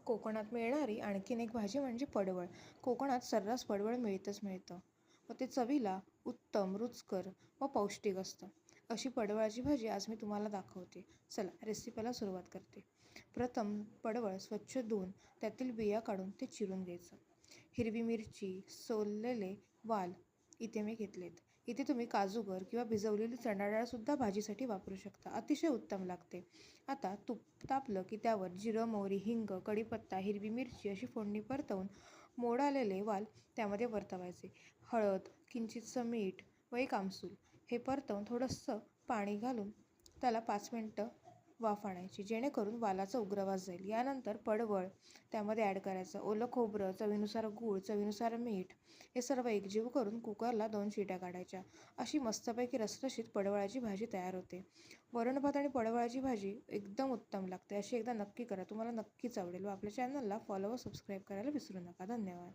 कोकणात मिळणारी आणखीन एक भाजी म्हणजे पडवळ. कोकणात सर्रास पडवळ मिळतं व ते चवीला उत्तम, रुचकर व पौष्टिक असतं. अशी पडवळाची भाजी आज मी तुम्हाला दाखवते. चला रेसिपीला सुरुवात करते. प्रथम पडवळ स्वच्छ धुवून त्यातील बिया काढून ते चिरून घ्यायचं. हिरवी मिरची, सोललेले वाल इथे मी घेतलेत. इथे तुम्ही काजूगर किंवा भिजवलेली चणा डाळसुद्धा भाजीसाठी वापरू शकता. अतिशय उत्तम लागते. आता तूप तापलं की त्यावर जिरं, मोहरी, हिंग, कढीपत्ता, हिरवी मिरची अशी फोडणी परतवून मोडालेले वाल त्यामध्ये परतावायचे. हळद, किंचितसं मीठ व एक आमसूल हे परतवून थोडंसं पाणी घालून त्याला 5 मिनटं वाफ आणायची, जेणेकरून वालाचा उग्रवास जाईल. यानंतर पडवळ त्यामध्ये ॲड करायचं. ओलं खोबरं, चवीनुसार गूळ, चवीनुसार मीठ हे सर्व एकजीव करून कुकरला 2 शिट्या काढायच्या. अशी मस्तपैकी रसरशीत पडवळाची भाजी तयार होते. वरण भात आणि पडवळाची भाजी एकदम उत्तम लागते. अशी एकदा नक्की करा. तुम्हाला नक्कीच आवडेल व आपल्या चॅनलला फॉलो व सबस्क्राईब करायला विसरू नका. धन्यवाद.